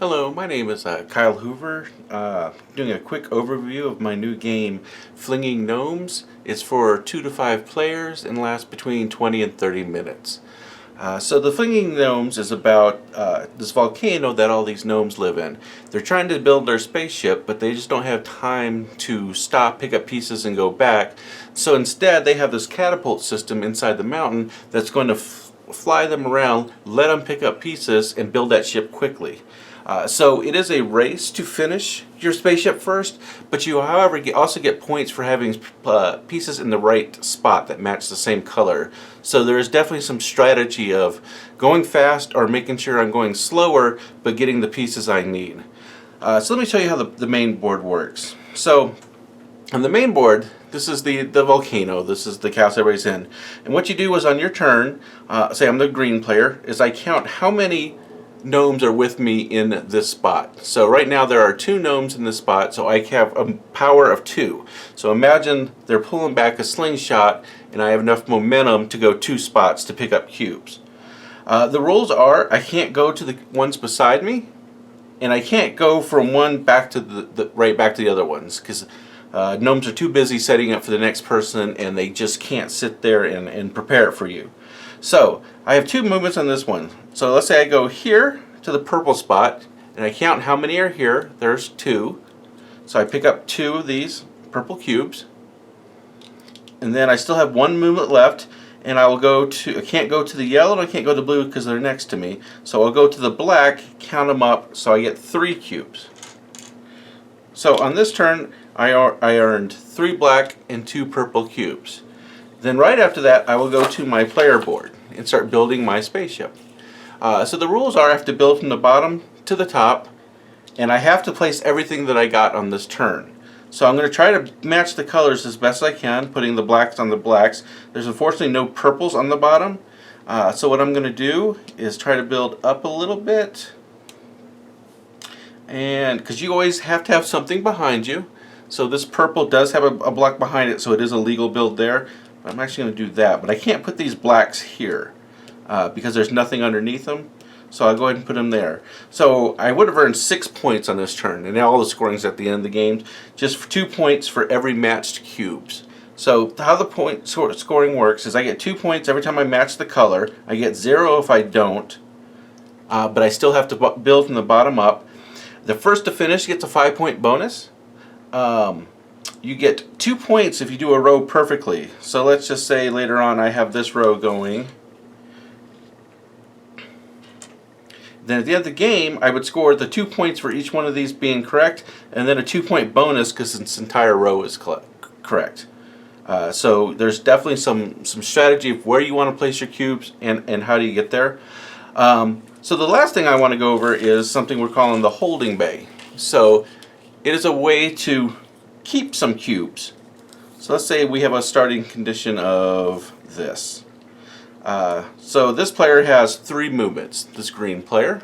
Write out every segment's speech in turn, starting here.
Hello, my name is Kyle Hoover, doing a quick overview of my new game, Flinging Gnomes. It's for 2 to 5 players and lasts between 20 and 30 minutes. So the Flinging Gnomes is about this volcano that all these gnomes live in. They're trying to build their spaceship, but they just don't have time to stop, pick up pieces, and go back. So instead, they have this catapult system inside the mountain that's going to fly them around, let them pick up pieces, and build that ship quickly. So it is a race to finish your spaceship first, but you, however, also get points for having pieces in the right spot that match the same color. So there is definitely some strategy of going fast or making sure I'm going slower, but getting the pieces I need. So let me show you how the main board works. So on the main board, this is the volcano. This is the house everybody's in. And what you do is on your turn, say I'm the green player, is I count how many gnomes are with me in this spot. So right now there are 2 gnomes in this spot, so I have a power of 2. So imagine they're pulling back a slingshot and I have enough momentum to go 2 spots to pick up cubes. The rules are I can't go to the ones beside me, and I can't go from one back to right back to the other ones, because gnomes are too busy setting up for the next person and they just can't sit there and prepare it for you. So I have 2 movements on this one. So let's say I go here to the purple spot and I count how many are here. There's 2. So I pick up 2 of these purple cubes, and then I still have 1 movement left, and I can't go to the yellow and I can't go to blue because they're next to me. So I'll go to the black, count them up, so I get 3 cubes. So on this turn I earned 3 black and 2 purple cubes. Then right after that, I will go to my player board and start building my spaceship. So the rules are I have to build from the bottom to the top, and I have to place everything that I got on this turn. So I'm going to try to match the colors as best I can, putting the blacks on the blacks. There's unfortunately no purples on the bottom. So what I'm going to do is try to build up a little bit. And because you always have to have something behind you. So this purple does have a block behind it, so it is a legal build there. I'm actually going to do that, but I can't put these blacks here because there's nothing underneath them. So I'll go ahead and put them there. So I would have earned 6 points on this turn, and now all the scoring's at the end of the game. Just 2 points for every matched cubes. So how the point scoring works is I get 2 points every time I match the color. I get 0 if I don't, but I still have to build from the bottom up. The first to finish gets a 5-point bonus. You get 2 points if you do a row perfectly. So let's just say later on I have this row going. Then at the end of the game, I would score the 2 points for each one of these being correct, and then a 2-point bonus because this entire row is correct. So there's definitely some strategy of where you want to place your cubes and how do you get there. So the last thing I want to go over is something we're calling the holding bay. So it is a way to keep some cubes. So let's say we have a starting condition of this. So this player has 3 movements, this green player.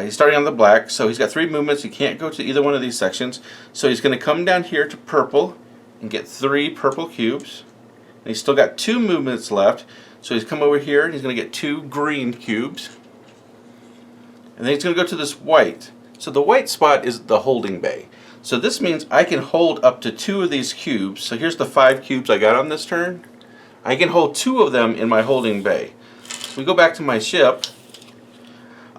He's starting on the black, so he's got 3 movements. He can't go to either one of these sections. So he's going to come down here to purple and get 3 purple cubes. And he's still got 2 movements left. So he's come over here and he's going to get 2 green cubes. And then he's going to go to this white. So the white spot is the holding bay. So this means I can hold up to 2 of these cubes. So here's the 5 cubes I got on this turn. I can hold 2 of them in my holding bay. We go back to my ship.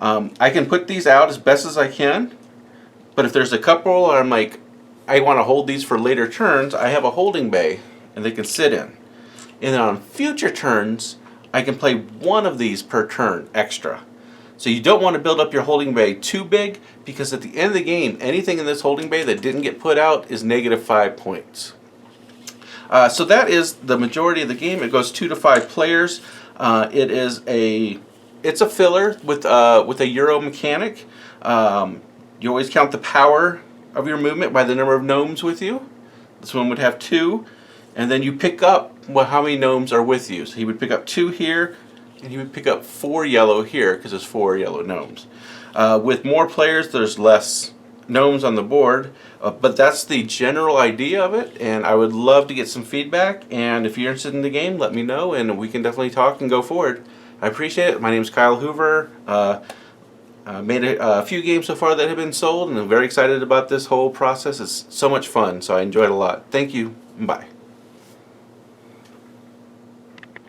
I can put these out as best as I can. But if there's a couple or I'm like, I want to hold these for later turns, I have a holding bay and they can sit in. And then on future turns, I can play 1 of these per turn extra. So you don't want to build up your holding bay too big, because at the end of the game, anything in this holding bay that didn't get put out is negative 5 points. So that is the majority of the game. It goes 2 to 5 players. It's a filler with a Euro mechanic. You always count the power of your movement by the number of gnomes with you. This one would have 2, and then you pick up how many gnomes are with you. So he would pick up 2 here, and he would pick up 4 yellow here because there's 4 yellow gnomes. With more players, there's less gnomes on the board, but that's the general idea of it, and I would love to get some feedback. And if you're interested in the game, let me know, and we can definitely talk and go forward. I appreciate it. My name is Kyle Hoover. Made a few games so far that have been sold, and I'm very excited about this whole process. It's so much fun, so I enjoyed it a lot. Thank you. Bye.